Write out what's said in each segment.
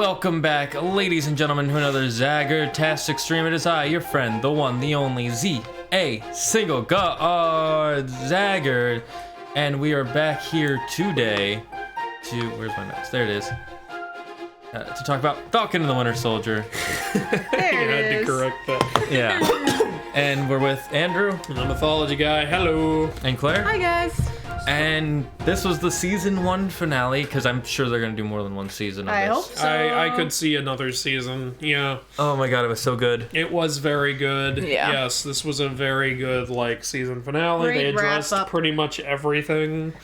Welcome back, ladies and gentlemen, to another Zagard-tastic stream. It is I, your friend, the one, the only, single God Zagard, and we are back here today to, where's my notes? There it is. To talk about Falcon and the Winter Soldier. There it is. To correct that. Yeah. And we're with Andrew. And the mythology guy. Hello. And Claire. Hi, guys. And this was the season 1 finale, because I'm sure they're going to do more than one season of I this. hope so. I could see another season. Yeah. Oh my god, it was so good. It was very good. Yeah. Yes, this was a very good, season finale. Great They addressed wrap-up. pretty much everything.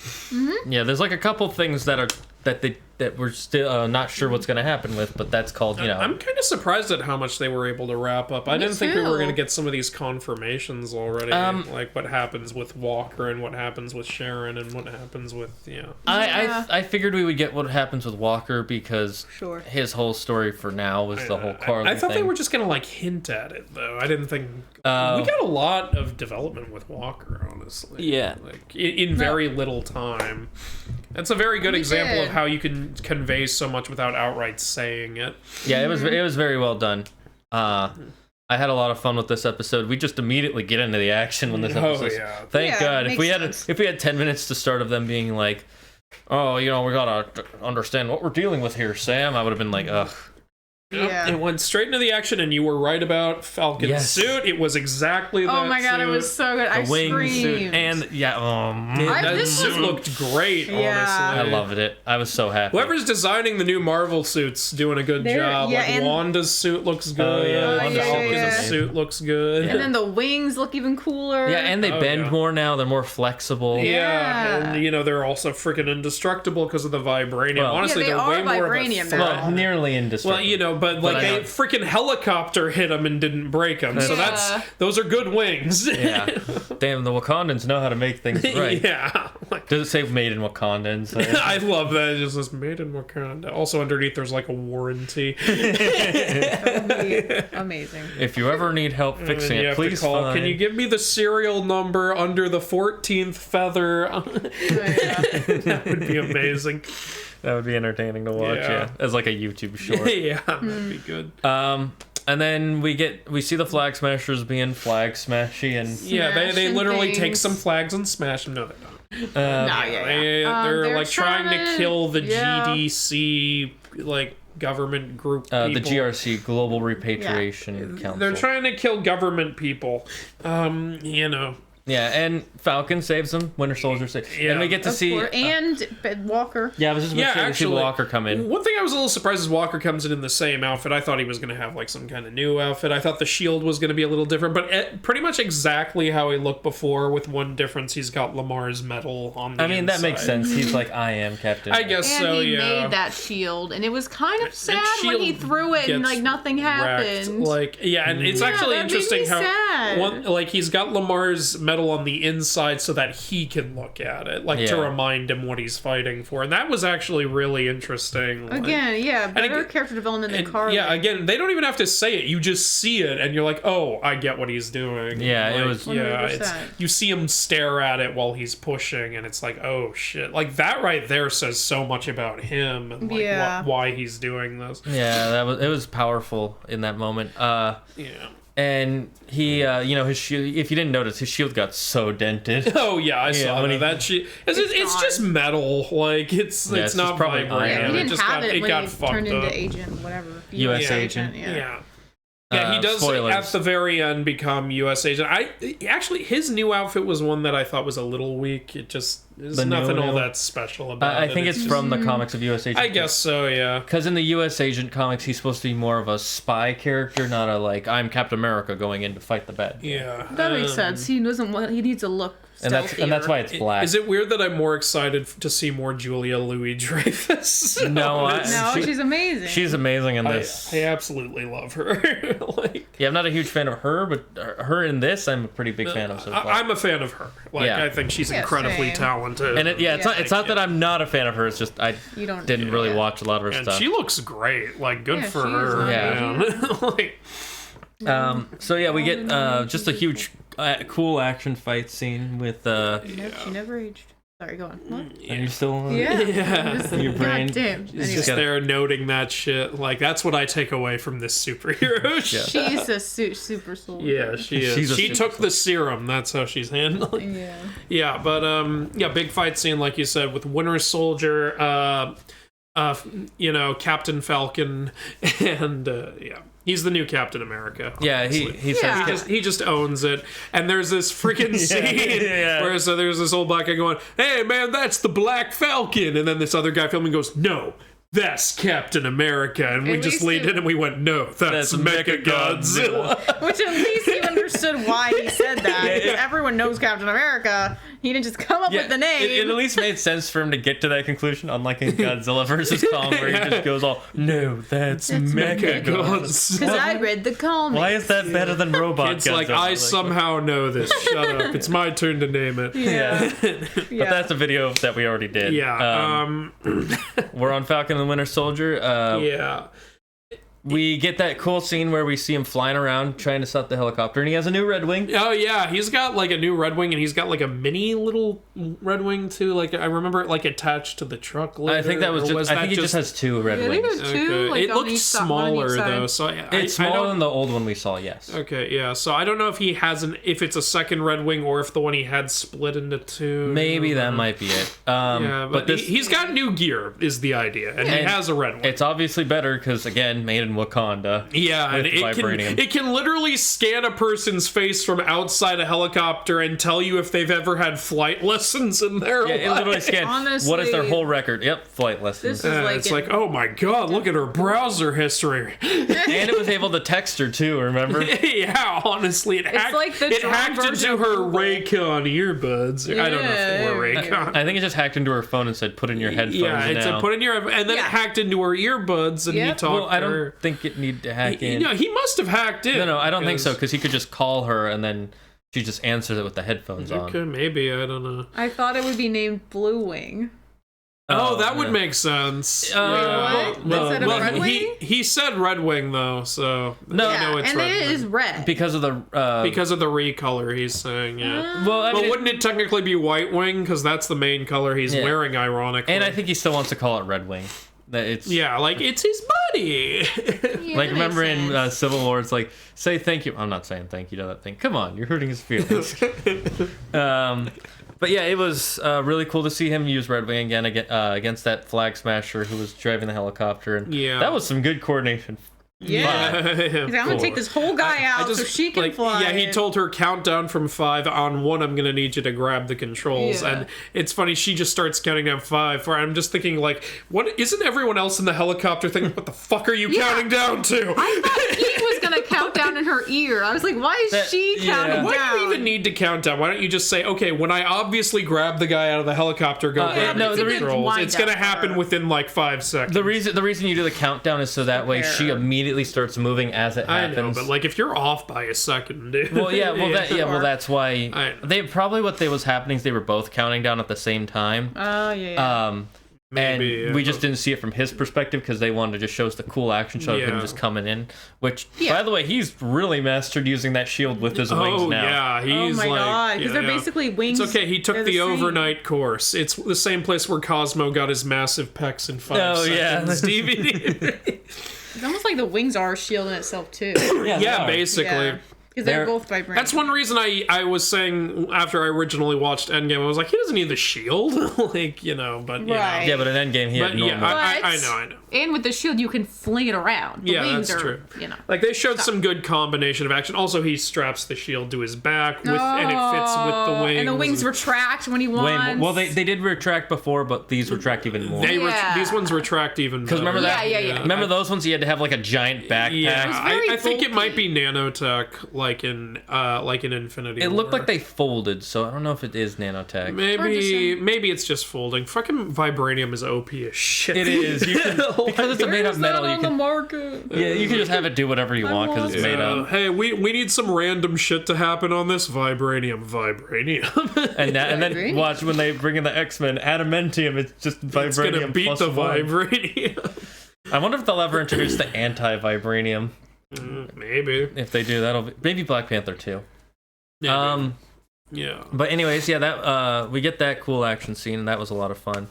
Yeah, there's like a couple things that we're still not sure what's going to happen with, but that's called, you know. I'm kind of surprised at how much they were able to wrap up. I didn't think we were too. going to get some of these confirmations already. Like what happens with Walker and what happens with Sharon and what happens with, I figured we would get what happens with Walker because Sure. his whole story for now was the whole Carly I thought thing. they were just going to hint at it, though. I didn't think... we got a lot of development with Walker, honestly. Yeah. In very little time. That's a very good example did. of how you can convey so much without outright saying it. Yeah, it was very well done. I had a lot of fun with this episode. We just immediately get into the action when this episode. yeah. Thank Yeah, God. If makes we had 10 minutes to start of them being like, "Oh, you know, we gotta understand what we're dealing with here, Sam," I would have been like, "Ugh." Yeah. It went straight into the action, and you were right about Falcon's Yes. suit. It was exactly that Oh my god, it suit. was so good. I The wingsuit screamed. and That this suit was- looked great, Yeah. I honestly. loved it. I was so happy. Whoever's designing the new Marvel suits doing a good They're- job. yeah, Like and- Wanda's suit looks good. yeah, Wanda's Falcon's suit looks good. suit looks good. And then the wings look even cooler. Yeah, and they Oh, bend yeah. more now. They're more flexible. Yeah. And they're also freaking indestructible because of the vibranium. Well- Honestly, Yeah, they they're are way more of a vibranium threat. now. Well, nearly indestructible. Well, but But I a know- freaking helicopter hit them and didn't break them. So Yeah. those are good wings. Yeah. Damn, the Wakandans know how to make things right. Yeah. Does it say made in Wakandans? I love that. It just says made in Wakanda. Also underneath there's a warranty. Amazing. If you ever need help fixing You it, have please to call. find... Can you give me the serial number under the 14th feather? Oh, yeah. That would be amazing. That would be entertaining to watch, Yeah. yeah. As like a YouTube short. Yeah, that'd be good. And then we see the Flag Smashers being flag smashy and... Yeah, they Smashing literally take things. some flags and smash them. No, they don't. Nah, yeah. They're trying to kill the yeah. GDC government group people. the GRC, Global Repatriation Council. They're trying to kill government people. Yeah, and Falcon saves them, Winter Soldier saves Yeah. And we get to Of see... course. And Walker. yeah, I was just about to say, we see Walker come in. One thing I was a little surprised is Walker comes in the same outfit. I thought he was going to have some kind of new outfit. I thought the shield was going to be a little different, but pretty much exactly how he looked before, with one difference: he's got Lamar's medal on the I mean, that makes inside. sense. He's like, I am Captain. I guess And so. he Yeah. made that shield, and it was kind of sad when he shield threw it and gets nothing wrecked. happened. And it's actually that made me interesting how sad. he's got Lamar's medal on the inside so that he can look at it, to Yeah. remind him what he's fighting for, and that was actually really interesting. Again, yeah, better again- character development than And, Carly. yeah, again, they don't even have to say it. You just see it, and you're like, "Oh, I get what he's doing." Yeah, it was- 100%. You see him stare at it while he's pushing, and it's like, "Oh shit!" That right there says so much about him and Yeah. why he's doing this. Yeah, it was powerful in that moment. Yeah. And he, his shield, if you didn't notice, his shield got so dented. Oh yeah, I saw when that. It's gone. just metal. It's it's not just probably vibranium. iron. Yeah, he It didn't just have got it when got he fucked turned up. into agent, whatever. US agent. Yeah. Yeah, he does spoilers. at the very end become U.S. agent. His new outfit was one that I thought was a little weak. It just there's The nothing new- all that special about it. I think it's from the comics of US Agent. I guess so. Yeah. Because in the US Agent comics, he's supposed to be more of a spy character, not a I'm Captain America going in to fight the bad guy. Yeah. That makes sense. He doesn't want. He needs to look. And that's why it's black. Is it weird that I'm more excited to see more Julia Louis-Dreyfus? No, No, she's amazing. She's amazing in this. I absolutely love her. Yeah, I'm not a huge fan of her, but her in this, I'm a pretty big fan of so far. I'm a fan of her. Yeah. I think she's Yeah, incredibly same. talented. And it's not that I'm not a fan of her. It's just I You don't- didn't really yeah. watch a lot of her And stuff. she looks great. Good Yeah, for she is her. amazing. Man. So yeah, we get just a huge, cool action fight scene with She never aged. Sorry, go on. What? Are you still? Yeah. Yeah. Your brain. God damn. He's Anyway. just there noting that shit. Like, that's what I take away from this superhero shit. She's a super soldier. Yeah, she is. She's a She super took the serum. That's how she's handling. Yeah. Yeah, but yeah, big fight scene, like you said, with Winter Soldier, Captain Falcon, and yeah, he's the new Captain America. Yeah, he Yeah. says. He just owns it. And there's this freaking scene where so there's this old black guy going, "Hey man, that's the Black Falcon," and then this other guy filming goes, "No, that's Captain America," and we At just least leaned in and we went, "No, that's Mechagodzilla." Which at least you understood why he said that. Because everyone knows Captain America. He didn't just come up with the name. It at least made sense for him to get to that conclusion, unlike in Godzilla versus Kong, where he just goes all, "No, that's Mechagodzilla." Because I read the comic. Why is that better than Robot It's like, Godzilla? I somehow know this. Shut up. It's my turn to name it. Yeah. But that's a video that we already did. Yeah. We're on Falcon and the Winter Soldier. Yeah. We get that cool scene where we see him flying around trying to stop the helicopter, and he has a new Red Wing. Oh yeah, he's got like a new Red Wing, and he's got like a mini little Red Wing too. Like I remember it like attached to the truck later. I think that was or just. I think he just has two Red I think Wings. there's two. Okay. Like, It on looked each side, one on each smaller side. though, so It's I smaller don't. than the old one we saw. Yes. Okay, yeah. So I don't know if he has if it's a second Red Wing or if the one he had split into two. Maybe that might be it. Yeah, but this he's got new gear is the idea, and he And has a Red Wing. it's obviously better because again, made in Wakanda. Yeah, and with vibranium. it can literally scan a person's face from outside a helicopter and tell you if they've ever had flight lessons in their Yeah, it life. literally scans. Honestly, what is their whole record? Yep, flight lessons. This is like It's like, oh my god, look at her browser history. And it was able to text her too. Remember? Yeah, honestly, it hacked, like the it drone hacked version into of her Google. Raycon earbuds. I don't know if they were Yeah, Raycon. I think it just hacked into her phone and said, "Put in your headphones Yeah, it now." said put in your, and then it Yeah. hacked into her earbuds, and he Yep. talked Well, I to her. don't think it needed to hack in. No, he must have hacked in. No, I don't think so because he could just call her and then she just answers it with the headphones on. Okay, maybe, I don't know. I thought it would be named Blue Wing. Oh, that would yeah. make sense. Wait, what? Instead of Red Wing? he said Red Wing though, so No, Yeah, I know it's and Red it Wing. is red. because of the Because of the recolor, he's saying, yeah. well, I But mean, wouldn't it technically be White Wing? Because that's the main color he's Yeah. wearing, ironically. and I think he still wants to call it Red Wing. That it's Yeah, like, it's his buddy. Yeah, like that remember makes in sense. Civil War, it's like say thank you. I'm not saying thank you to that thing. Come on, you're hurting his feelings. But yeah, it was really cool to see him use Red Wing again against that Flag Smasher who was driving the helicopter, and Yeah. that was some good coordination. Yeah. He's like, I'm gonna take this whole guy out so she can fly. Yeah, he told her countdown from 5. On 1, I'm gonna need you to grab the controls. Yeah. And it's funny, she just starts counting down 5. For I'm just thinking, like, what isn't everyone else in the helicopter thinking? What the fuck are you counting down to? I thought he was gonna count down in her ear. I was like, why is That- she yeah. counting Why down? do you even need to count down? Why don't you just say, okay, when I obviously grab the guy out of the helicopter, go grab no, the the reason- controls. wind It's gonna up happen for- within like 5 seconds. The reason you do the countdown is so that way she Prepare. immediately starts moving as it I happens. know, but like if you're off by a second, dude. Well, that's why I- they probably what they was happening is they were both counting down at the same time. Oh yeah. Maybe, and we just didn't see it from his perspective because they wanted to just show us the cool action shot of him Yeah. just coming in. Which, Yeah. by the way, he's really mastered using that shield with his wings Oh now. yeah, oh he's my like, god, because yeah, they're yeah. basically wings. It's okay. He took they're the same. overnight course. It's the same place where Cosmo got his massive pecs in 5 Oh, yeah. seconds. DVD. It's almost like the wings are a shield in itself too. they yeah, are. basically. Because they're They're- both vibranium. That's one reason I was saying after I originally watched Endgame, I was like, he doesn't need the shield, like but Right. Yeah, but in Endgame, he had But yeah, normal. I But- know. And with the shield, you can fling it around. The Yeah, wings that's are, true. Like They showed some good combination of action. Also, he straps the shield to his back and it fits with the wings. And the wings retract when he Way wants. more. Well, they did retract before, but these retract even more. These ones retract even better. Because remember that? Yeah. Remember those ones? He had to have like a giant backpack. Yeah, was very I think it might bulky. be nanotech, like in Infinity. It looked War. like they folded, so I don't know if it is nanotech. Maybe it's just folding. Fucking vibranium is OP as shit. It is. You can, because it's a made up metal. You can, market? yeah, you can just have it do whatever you want because it's made up. Hey, we need some random shit to happen on this vibranium. And then Vibranium? watch when they bring in the X-Men adamantium. It's just vibranium. It's gonna beat plus the one. vibranium. I wonder if they'll ever introduce the anti-vibranium. Maybe. If they do, that'll be maybe Black Panther too. Yeah, Yeah. But anyways, yeah, that we get that cool action scene, and that was a lot of fun.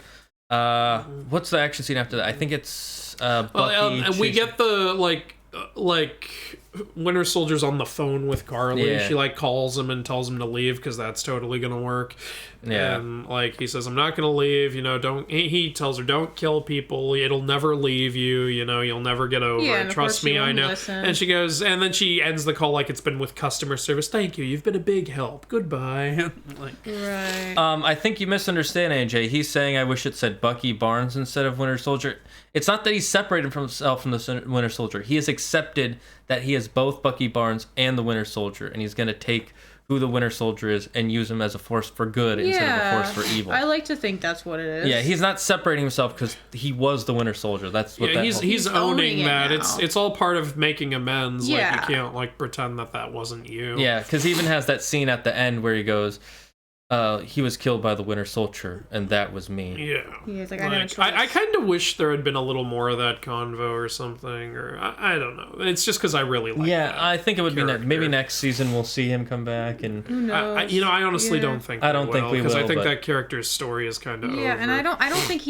What's the action scene after that? I think it's Bucky. And we get the like Winter Soldier's on the phone with Carly. Yeah. She like calls him and tells him to leave because that's totally gonna work. Yeah. And like he says, I'm not gonna leave. You know, don't. He tells her, don't kill people. It'll never leave you. You know, you'll never get over Yeah, it. and of Trust course she me, I won't know. listen. And she goes, and then she ends the call like it's been with customer service. Thank you. You've been a big help. Goodbye. Like, Right. I think you misunderstand AJ. He's saying I wish it said Bucky Barnes instead of Winter Soldier. It's not that he's separated from himself from the Winter Soldier. He has accepted that he is both Bucky Barnes and the Winter Soldier, and he's going to take who the Winter Soldier is and use him as a force for good instead of a force for evil. I like to think that's what it is. Yeah, he's not separating himself because he was the Winter Soldier. That's what yeah, he's owning it that. now. It's all part of making amends. Yeah. Like you can't like pretend that wasn't you. Yeah, because he even has that scene at the end where he goes, he was killed by the Winter Soldier, and that was me. Yeah. He's like, I know. I kind of wish there had been a little more of that convo or something, or I don't know. It's just because I really like that I think it would character. be maybe next season we'll see him come back, and Who knows? I honestly don't think I don't think we because I will, think but- that character's story is kind of over. Yeah, and I don't think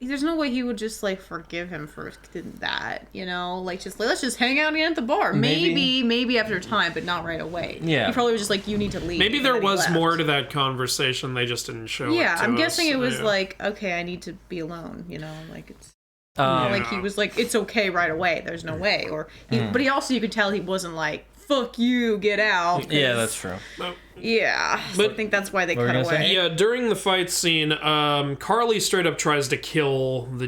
there's no way he would just like forgive him for that, you know, like just like, let's just hang out again at the bar. Maybe after time, but not right away. Yeah. He probably was just like, you need to leave. Maybe and there then he was left. more to that conversation. They just didn't show. Yeah, it to I'm us. guessing it was Yeah. like, okay, I need to be alone, you know, like it's um, like he was like, it's okay right away. There's no way, or but he also, you could tell he wasn't like, fuck you, get out. yeah, that's true. Yeah, so I think that's why they What were cut you gonna away. say? Yeah, during the fight scene, Carly straight up tries to kill the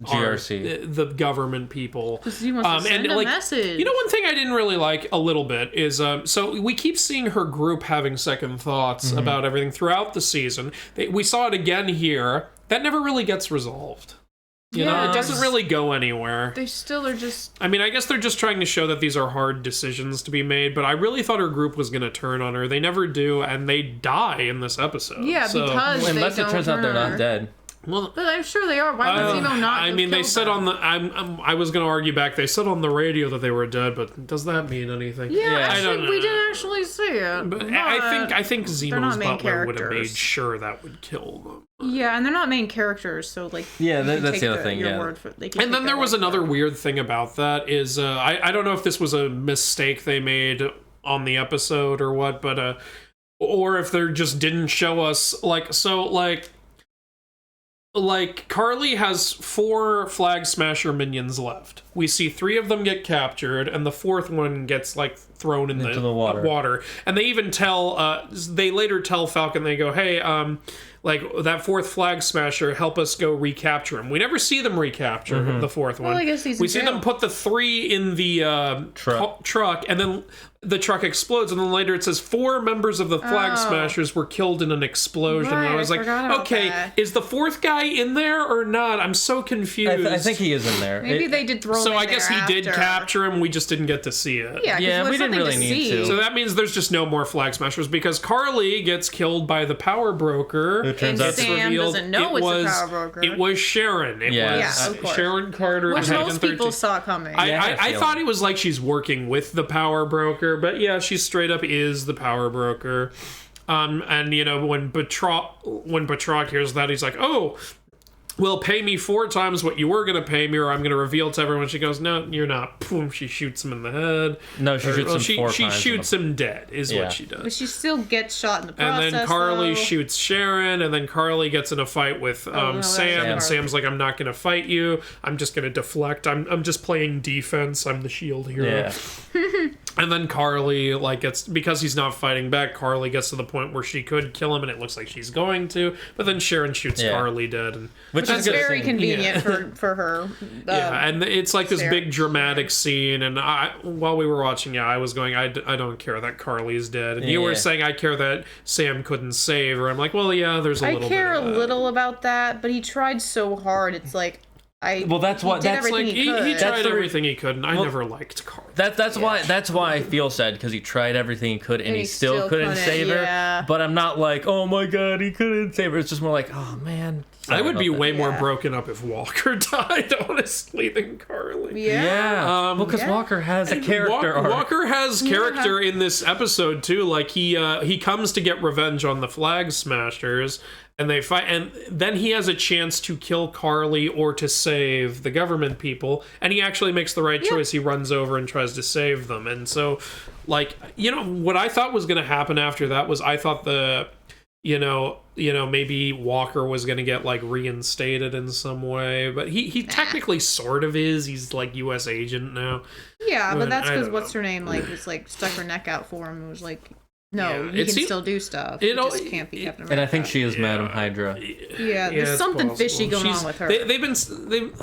GRC. the government people. Because he wants to send a message. You know, one thing I didn't really like a little bit is so we keep seeing her group having second thoughts about everything throughout the season. We saw it again here. That never really gets resolved. You know, Yeah. it doesn't really go anywhere. They still are just. I mean, I guess they're just trying to show that these are hard decisions to be made, but I really thought her group was going to turn on her. They never do, and they die in this episode. Yeah, So- because Unless they it don't turns out they're turn. not dead. Well, But I'm sure they are. Why would Zemo not? I have mean, they killed said them? on the. I was going to argue back. They said on the radio that they were dead, but does that mean anything? Yeah, Yeah. I don't actually, know. we didn't actually see it. But I think they're not Zemo's main butler would have made characters. sure that would kill them. Yeah, and they're not main characters, so like. Yeah, you can that's take the other thing, your yeah. word for- they can And take then there their was word for another it. weird thing about that is I don't know if this was a mistake they made on the episode or what, but or if they just didn't show us like Carly has 4 Flag Smasher minions left. We see 3 of them get captured, and the 4th one gets like thrown into the water. And they even tell they later tell Falcon, they go, hey, like that 4th Flag Smasher, help us go recapture him. We never see them recapture the 4th one. Well, I guess he's we in see jail. them put the 3 in the truck, and then the truck explodes, and then later it says 4 members of the Flag Smashers were killed in an explosion. And I Right, was I like, forgot about okay, that. is the 4th guy in there or not? I'm so confused. I think he is in there. Maybe they did throw him So in I guess he there did after. capture him. We just didn't get to see it. Yeah, 'cause Yeah, there's we didn't something really need see. to. So that means there's just no more Flag Smashers because Carly gets killed by the Power Broker. It turns And out Sam doesn't know it's the Power Broker. It was Sharon. It Yeah. was Yeah, of course. Sharon Carter. Which Agent most people 13. saw coming. Yeah, I had a I feeling. thought it was like she's working with the Power Broker, but yeah, she straight up is the Power Broker. And you know when Batroc hears that, he's like, "Oh, well, pay me 4 times what you were going to pay me, or I'm going to reveal to everyone." She goes, "No, you're not." Boom! She shoots him in the head. No, she shoots him 4 She times. shoots him dead. Is Yeah. what she does. But she still gets shot in the And process. then Carly though. shoots Sharon, and then Carly gets in a fight with no, Sam, and that's Sam's like, "I'm not going to fight you. I'm just going to deflect. I'm just playing defense. I'm the shield hero." Yeah. And then Carly gets, because he's not fighting back, Carly gets to the point where she could kill him, and it looks like she's going to. But then Sharon shoots Yeah. Carly dead, and Which That's is good. very convenient for her. yeah, and it's like this Sharon- big dramatic scene. And while we were watching, I was going, I don't care that Carly's dead, and you were Yeah. saying I care that Sam couldn't save her. I'm like, well, yeah, there's a I little. care bit a of that. little about that, but he tried so hard. It's like Well, that's what- did that's everything Like he he could. tried the everything he could, and I never liked Carl. That's why I feel sad, because he tried everything he could and he still couldn't save yeah. her. But I'm not like, oh my god, he couldn't save her. It's just more like, oh man. I would be way more Yeah. broken up if Walker died, honestly, than Carly. Yeah. Well, because Yeah. Walker has a character arc. Walker has character in this episode too. Like he comes to get revenge on the Flag Smashers, and they fight, and then he has a chance to kill Carly or to save the government people, and he actually makes the right choice. He runs over and tries to save them, and so, like, what I thought was going to happen after that was I thought maybe Walker was going to get, like, reinstated in some way, but he technically sort of is. He's, like, U.S. agent now. Yeah, but that's I because don't what's know. her name, like, was, like, stuck her neck out for him and was like, no, Yeah, you it can seemed- still do stuff. it You all- just can't be Captain America. And I think she is Madam Hydra. Yeah, there's it's something possible. fishy going on with her.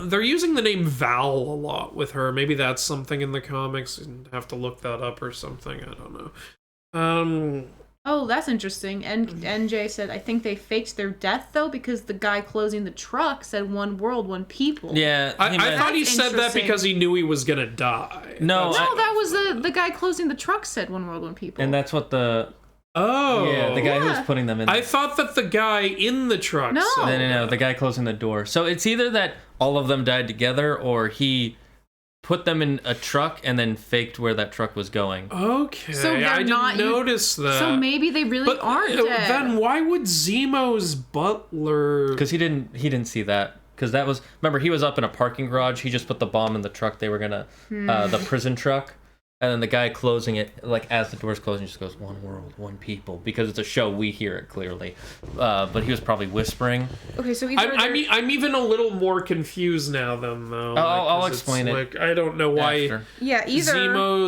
They're using the name Val a lot with her. Maybe that's something in the comics. You'd have to look that up or something. I don't know. Oh, that's interesting. And NJ said, I think they faked their death, though, because the guy closing the truck said one world, one people. Yeah. I thought he That's said that interesting. because he knew he was gonna die. No, No, that was the guy closing the truck said one world, one people. and that's what the Oh, the guy who was Yeah. putting them in. I thought that the guy in the truck. No. said No, the guy closing the door. So it's either that all of them died together, or he put them in a truck and then faked where that truck was going. Okay, So they're I didn't not- notice that. So maybe they really but aren't dead. then why would Zemo's butler? Because he didn't see that. Because that was, remember, he was up in a parking garage. He just put the bomb in the truck. They were gonna the prison truck. And then the guy closing it, like, as the door's closing, just goes, one world, one people. Because it's a show, we hear it clearly. But he was probably whispering. Okay, so either I'm even a little more confused now, then, though. I'll 'cause it's explain it Like, I don't know why. after. yeah, either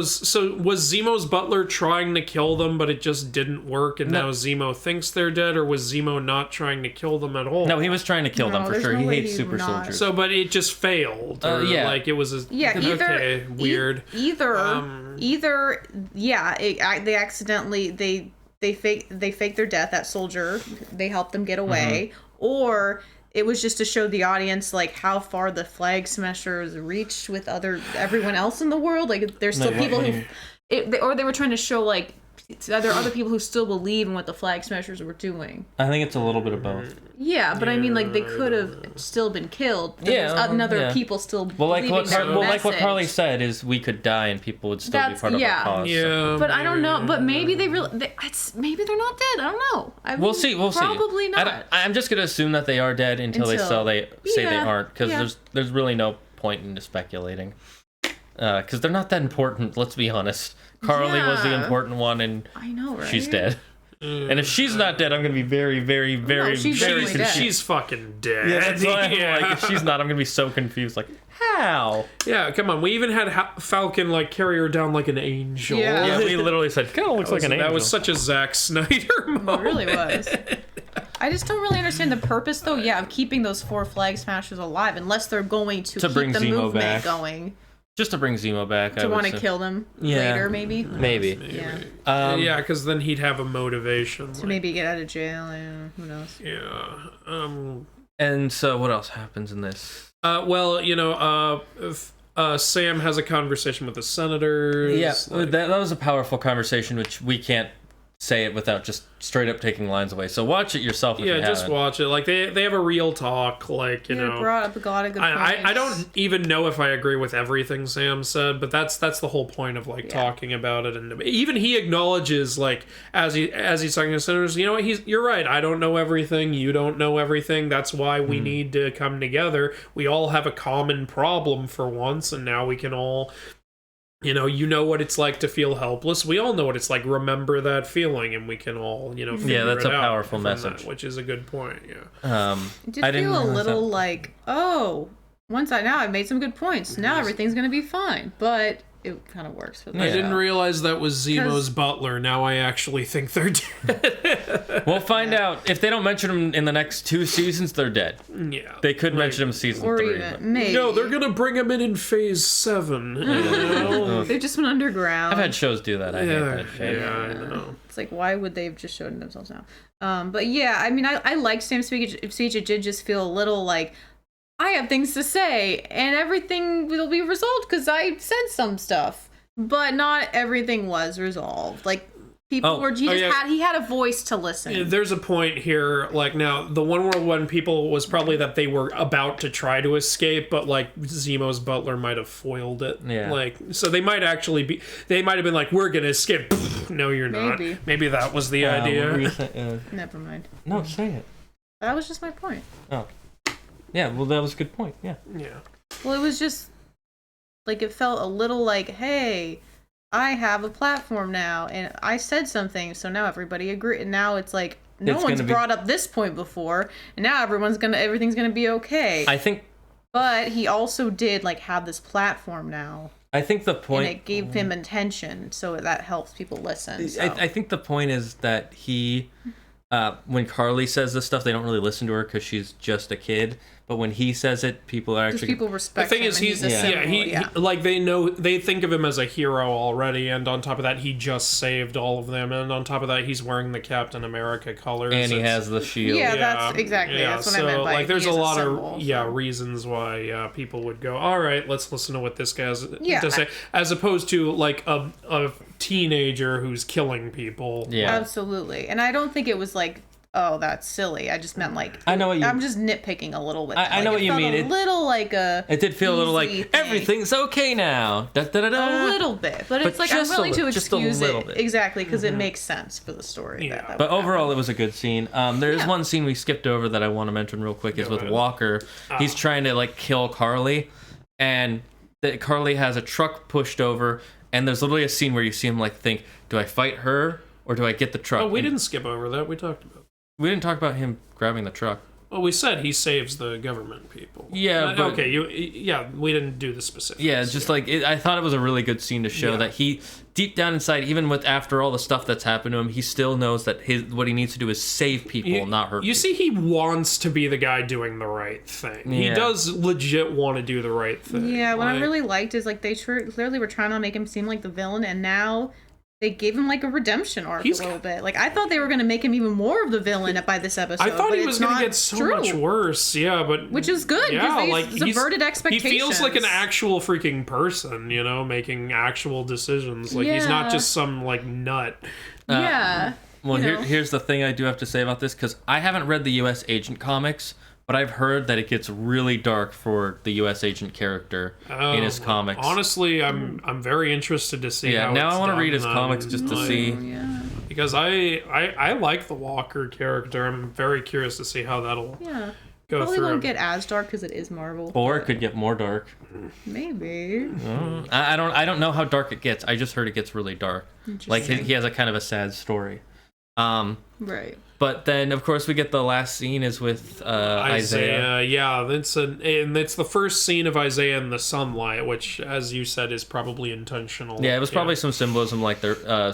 So was Zemo's butler trying to kill them, but it just didn't work, and No. now Zemo thinks they're dead, or was Zemo not trying to kill them at all? No, he was trying to kill them No, for there's sure. no He way hates he super would not. soldiers. So, but it just failed. Or, yeah. like, it was a... Yeah, either Okay, weird. They accidentally they faked their death. That soldier, they helped them get away, or it was just to show the audience like how far the Flag Smashers reached with everyone else in the world. Like there's still Like, people what do who, or they were trying to show like there are other people who still believe in what the Flag Smashers were doing. I think it's a little bit of both. Yeah, but I mean, like they could have still been killed. Yeah, There's another yeah. people still. Well, like what believing their like what message. Carly said is we could die and people would still be That's- part of yeah. our cause. so. Yeah, But I don't know. maybe. But maybe maybe they're not dead. I don't know. I We'll mean, see. We'll see. Probably not. I'm just gonna assume that they are dead until they say they Yeah, aren't, because yeah. there's really no point in speculating. Because they're not that important. Let's be honest. Carly was the Yeah. important one, and I know, right? she's dead. And if she's not dead, I'm gonna be very, very, very, she's very definitely confused. dead. She's fucking dead. Yeah, that's why I'm Yeah. like, if she's not, I'm gonna be so confused. Like, how? Yeah, come on. We even had Falcon like carry her down like an angel. Yeah. Yeah, we literally said, kind of looks like an angel. That was such a Zack Snyder moment. It really was. I just don't really understand the purpose, though. Yeah, of keeping those 4 Flag Smashers alive, unless they're going to keep bring the Zemo movement back. going. Just to bring Zemo back. To want to kill them later, maybe. Maybe. Yeah. Yeah, because then he'd have a motivation. To maybe get out of jail. Yeah, who knows? Yeah. And so, what else happens in this? Well, Sam has a conversation with the senators. Yeah, like- that was a powerful conversation, which we can't say it without just straight up taking lines away. So watch it yourself if you just haven't. watch it. Like they have a real talk. Like you Yeah, know, brought up a lot of good points. I don't even know if I agree with everything Sam said, but that's the whole point of like talking about it. And even he acknowledges, like as he's talking to senators, you know what? You're right. I don't know everything. You don't know everything. That's why we need to come together. We all have a common problem for once, and now we can all. You know what it's like to feel helpless. We all know what it's like. Remember that feeling, and we can all, figure that's it a out powerful from message. that, which is a good point. Yeah. It did I didn't feel a realize little that. like, oh, I've made some good points. Now everything's gonna be fine. But it kind of works for them. I didn't realize that was Zemo's butler. Now I actually think they're dead. We'll find out. If they don't mention him in the next 2 seasons, they're dead. Yeah. They could mention him in season Or 3. even maybe. No, they're gonna bring him in phase 7. You know? They've just been underground. I've had shows do that. I hate that shit. Yeah, I know. It's like, why would they have just shown themselves now? But yeah, I mean, I like Sam's speech. It did just feel a little like, I have things to say, and everything will be resolved because I said some stuff. But not everything was resolved. Like, people were, he had a voice to listen. There's a point here, like, now, the One World One people was probably that they were about to try to escape, but, like, Zemo's butler might have foiled it. Yeah. Like, so they might have been like, we're gonna escape. No, you're not. Maybe that was the idea. Never mind. No, say it. That was just my point. Oh. Yeah, well, that was a good point, yeah. Yeah. Well, it was just, like, it felt a little like, hey, I have a platform now, and I said something, so now everybody agree. And now it's like, no one's brought up this point before, and now everything's gonna be okay. I think... But he also did, like, have this platform now. I think the point... And it gave him attention, so that helps people listen. So. I think the point is that he... when Carly says this stuff, they don't really listen to her because she's just a kid. But when he says it, people are actually... people respect him. The thing is, he like, they think of him as a hero already, and on top of that, he just saved all of them, and on top of that, he's wearing the Captain America colors. And he has the shield. Yeah, that's exactly. Yeah, that's what I meant by like, there's a lot symbol, of reasons why people would go, all right, let's listen to what this guy has to say, as opposed to, like, a teenager who's killing people. Yeah, absolutely. And I don't think it was like, oh, that's silly. I just meant, like, I know what you... I'm just nitpicking a little bit. I know what you mean. A little like a... It did feel a little like, everything's okay now. A little bit. But it's like, I'm willing to excuse it. Bit. Exactly, because it makes sense for the story. Yeah. But overall, it was a good scene. There is one scene we skipped over that I want to mention real quick, is with Walker. He's trying to, like, kill Carly, and Carly has a truck pushed over, and there's literally a scene where you see him, like, think, do I fight her, or do I get the truck? Oh, we didn't skip over that. We talked about it. We didn't talk about him grabbing the truck. Well, we said he saves the government people. Yeah, but... Okay, we didn't do the specifics. Yeah, just like, I thought it was a really good scene to show that he, deep down inside, even after all the stuff that's happened to him, he still knows that what he needs to do is save people, not hurt people. You see, he wants to be the guy doing the right thing. Yeah. He does legit want to do the right thing. Yeah, what I really liked is, like, they clearly were trying to make him seem like the villain, and now... they gave him, like, a redemption arc a little bit. Like, I thought they were going to make him even more of the villain by this episode. I thought he was going to get so much worse. Yeah, but... which is good, because like, they subverted expectations. He feels like an actual freaking person, you know, making actual decisions. Like, he's not just some, like, nut. Yeah. Well, here's the thing I do have to say about this, because I haven't read the U.S. Agent comics, but I've heard that it gets really dark for the U.S. Agent character in his comics. Honestly, I'm very interested to see how now it's I want to done. read his comics just to see. Because I like the Walker character. I'm very curious to see how that'll go Probably through. won't get as dark because it is Marvel. Or it could get more dark. Maybe. I don't know how dark it gets. I just heard it gets really dark. Like, he has a kind of a sad story. Right. But then, of course, we get the last scene is with Isaiah. Yeah, it's the first scene of Isaiah in the sunlight, which, as you said, is probably intentional. Yeah, it was probably some symbolism, like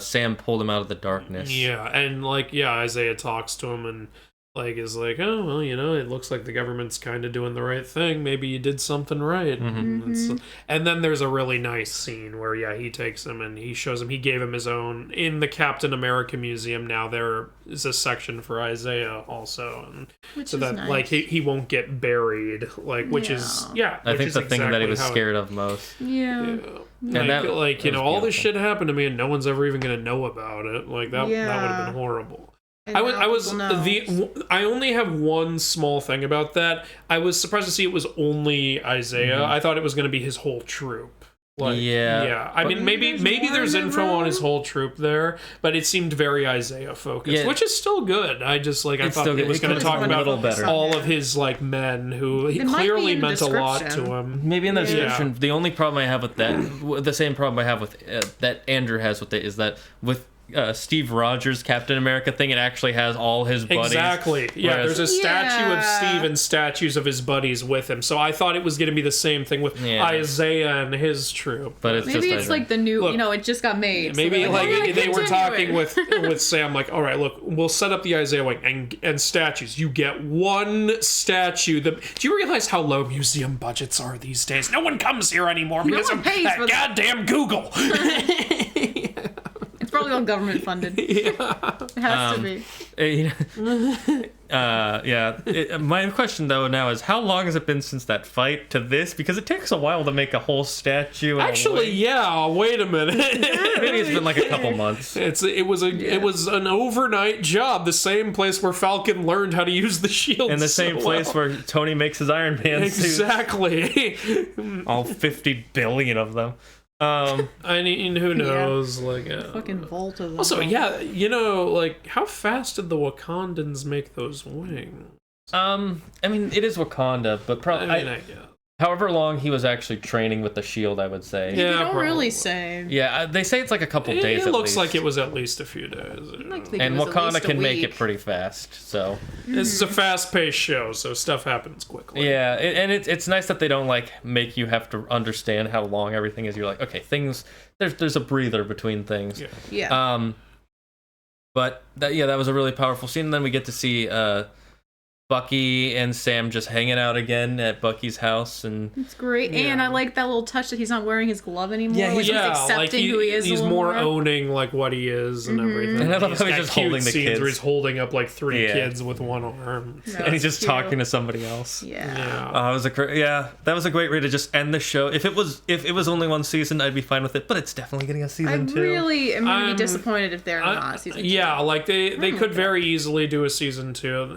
Sam pulled him out of the darkness. Yeah, and Isaiah talks to him and is like, oh, well, you know, it looks like the government's kind of doing the right thing. Maybe you did something right. And then there's a really nice scene where, he takes him and he shows him, he gave him his own, in the Captain America Museum now, there is a section for Isaiah also. And which so is that, nice. he won't get buried, which is, I think the thing that he was scared of most. Yeah. And all this shit happened to me and no one's ever even going to know about it. Like, that would have been horrible. I only have one small thing about that. I was surprised to see it was only Isaiah. I thought it was going to be his whole troop. I mean, maybe there's info on his whole troop there, but it seemed very Isaiah focused, which is still good. I thought it was going to talk about all of his men who he clearly meant a lot to him. Maybe in the description. The only problem I have with that, the same problem I have with that Andrew has with it, is that with Steve Rogers' Captain America thing, it actually has all his buddies. Exactly. Yeah, there's a statue of Steve and statues of his buddies with him. So I thought it was going to be the same thing with Isaiah and his troop. But maybe it's like the new, it just got made. Maybe so they were talking with Sam, like, all right, look, we'll set up the Isaiah wing and statues. You get one statue. Do you realize how low museum budgets are these days? No one comes here anymore because of that goddamn Google. It's probably all government funded. It has to be. My question though now is, how long has it been since that fight to this? Because it takes a while to make a whole statue. Actually, yeah. Wait a minute. Maybe it's been like a couple months. It was an overnight job. The same place where Falcon learned how to use the shield. And the same place where Tony makes his Iron Man suit. Exactly. All 50 billion of them. I mean, who knows? Fucking Volt of them. Also, yeah, like, how fast did the Wakandans make those wings? I mean, it is Wakanda, but probably. I guess. However long he was actually training with the shield, I would say. They don't probably. really say. Yeah, they say it's like a couple days. It looks least. like it was at least a few days. And Wakanda can make it pretty fast, so. This is a fast-paced show, so stuff happens quickly. Yeah, and it's nice that they don't like make you have to understand how long everything is. You're like, okay, things. There's a breather between things. Yeah. But that was a really powerful scene. And then we get to see Bucky and Sam just hanging out again at Bucky's house, and it's great. And I like that little touch that he's not wearing his glove anymore. Yeah, he's accepting who he is. He's more owning like what he is and everything. And I love how he's got just cute holding the scenes kids. where he's holding up like 3 kids with one arm. No, and he's just cute. talking to somebody else. Yeah. That was a great way to just end the show. If it was only one season, I'd be fine with it. But it's definitely getting a season 2. I really am going to be disappointed if they're not season 2. Yeah, like they could very easily do a season 2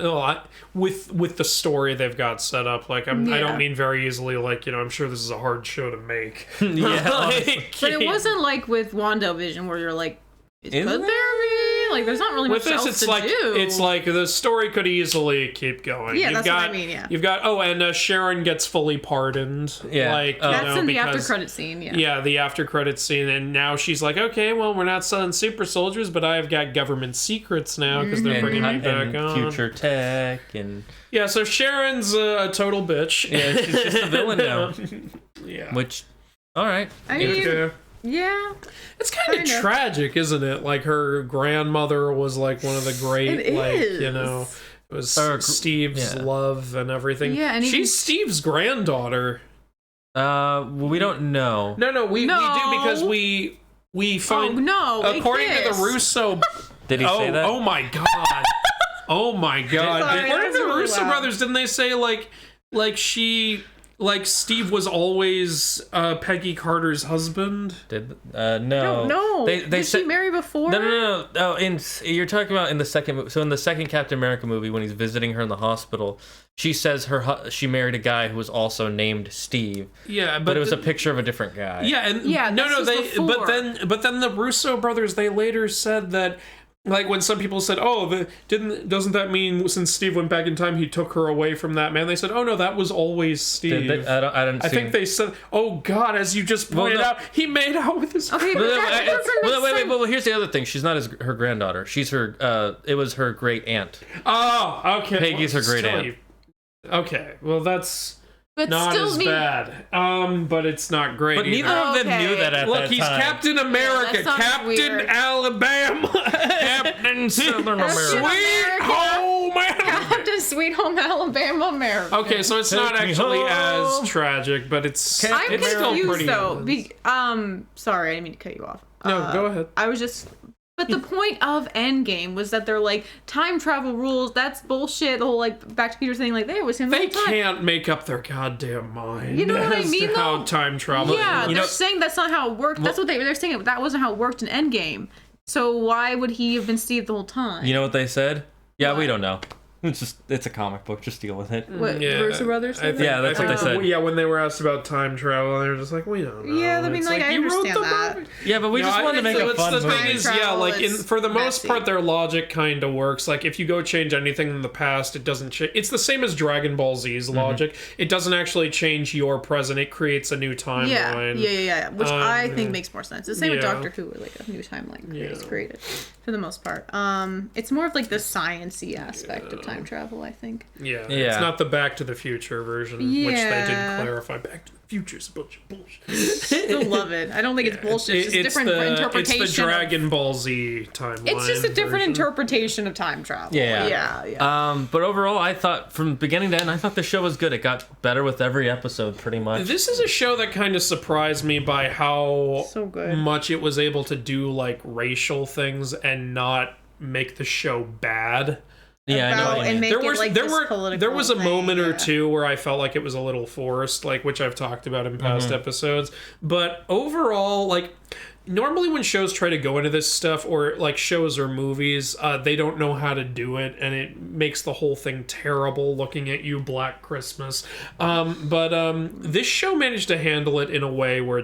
with the story they've got set up. Like I don't mean very easily. Like I'm sure this is a hard show to make. Yeah, but it wasn't like with WandaVision where you're like, could there be? Like, there's not really much else to do. It's like the story could easily keep going. Yeah, that's what I mean. Yeah, you've got and Sharon gets fully pardoned. Yeah, like that's in the after credit scene. Yeah, the after credit scene, and now she's like, okay, well, we're not selling super soldiers, but I've got government secrets now because they're bringing me back on future tech and. Yeah, so Sharon's a total bitch. Yeah, she's just a villain now. Yeah. Which, all right. I mean, yeah. It's kind of tragic, isn't it? Like her grandmother was like one of the great, it was Steve's love and everything. Yeah, and she's Steve's granddaughter. Well, we don't know. No, we do because we find. Oh no! According to the Russo. Did he say that? Oh my god. Oh my god. Sorry, According to the really Russo loud. brothers, didn't they say like Steve was always Peggy Carter's husband? No. No. They she marry before? No. Oh, you're talking about in the second. So in the second Captain America movie, when he's visiting her in the hospital, she says she married a guy who was also named Steve. Yeah, but it was a picture of a different guy. Yeah, and before. but then the Russo brothers, they later said that. Like when some people said, "Oh, doesn't that mean since Steve went back in time, he took her away from that man?" They said, "Oh no, that was always Steve." Did they? I think they said, "Oh God," as you just pointed out, he made out with his. Okay, but wait. Well, here's the other thing. She's not her granddaughter. She's her. It was her great aunt. Oh, okay. Peggy's her great aunt. Okay, well that's. But not still as bad. But it's not great. But neither of them knew that at that time. Look, he's Captain America, Captain weird. Alabama, Captain Southern America. Sweet Home. Captain Sweet Home Alabama America. Okay, so it's not actually as tragic, but it's I'm still pretty. confused though. Sorry, I didn't mean to cut you off. No, go ahead. I was just. But the point of Endgame was that they're like time travel rules. That's bullshit. The whole like Back to Peter thing, like they always say they can't make up their goddamn mind. You know what I mean? How time travel? Yeah, they're saying that's not how it worked. That's what they're saying. That wasn't how it worked in Endgame. So why would he have been Steve the whole time? You know what they said? Yeah, we don't know. It's a comic book. Just deal with it. What, Russo brothers? Yeah, that's what they said. Yeah, when they were asked about time travel, they were just like, we don't know. Yeah, I mean, like I understand that. Yeah, but we just wanted to make a fun movie. The movie. thing is, like for the most part, their logic kind of works. Like if you go change anything in the past, it doesn't change. It's the same as Dragon Ball Z's logic. It doesn't actually change your present. It creates a new timeline. Yeah. Which I think makes more sense. The same with Doctor Who, where like a new timeline is created for the most part. It's more of like the science-y aspect of time travel, I think. Yeah, it's not the Back to the Future version, which they did clarify. Back to the Future is a bunch of bullshit. Still love it. I don't think it's bullshit. It's just a different interpretation. It's the Dragon Ball Z timeline. It's just a different interpretation of time travel. Yeah. But overall, I thought from beginning to end, I thought the show was good. It got better with every episode, pretty much. This is a show that kind of surprised me by how good. much it was able to do like racial things and not make the show bad. Yeah, I know what you mean. and make it like this political there was a thing, moment or yeah. two where I felt like it was a little forced, like, which I've talked about in past episodes. But overall, like, normally when shows try to go into this stuff, or like shows or movies, they don't know how to do it, and it makes the whole thing terrible. Looking at you, Black Christmas. But this show managed to handle it in a way where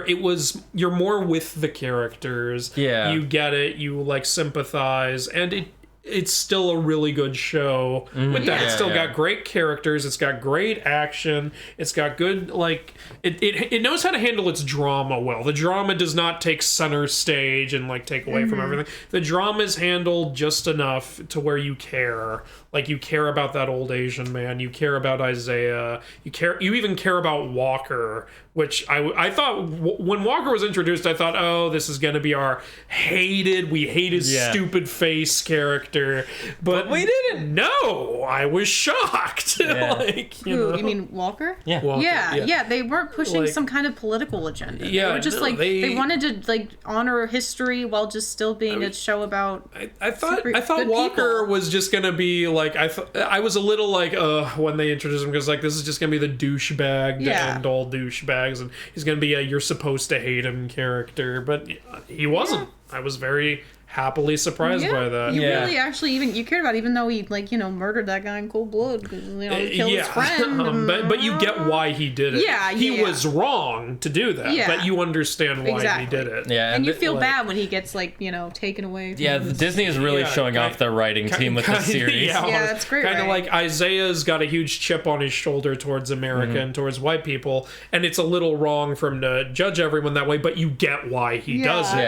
it was, you're more with the characters. Yeah. You get it, you like sympathize, and it's still a really good show. With that, it's still got great characters. It's got great action. It's got good, like, it knows how to handle its drama well. The drama does not take center stage and like take away from everything. The drama is handled just enough to where you care. Like, you care about that old Asian man. You care about Isaiah. You even care about Walker, which I thought when Walker was introduced, I thought, oh, this is going to be our we hate his stupid face character. But we didn't. No, I was shocked. Yeah. Like, you mean Walker? Yeah. Walker, Yeah. They weren't pushing Like, some kind of political agenda. Yeah, They were just no, like, they wanted to like honor history while just still being a show about. I thought good Walker people. was just gonna be like, I was a little like when they introduced him, because like, this is just gonna be the douchebag to end all douchebags, and he's gonna be a you're supposed to hate him character, but he wasn't. I was very happily surprised by that. You really actually you cared about, even though he murdered that guy in cold blood because he killed his friend. but you get why he did it. He was wrong to do that, but you understand why he did it. Yeah, and you feel bad when he gets taken away. From Disney is really showing off their writing team with this series. Yeah, it's great. Kind of like Isaiah's got a huge chip on his shoulder towards America and towards white people, and it's a little wrong for him to judge everyone that way, but you get why he does it.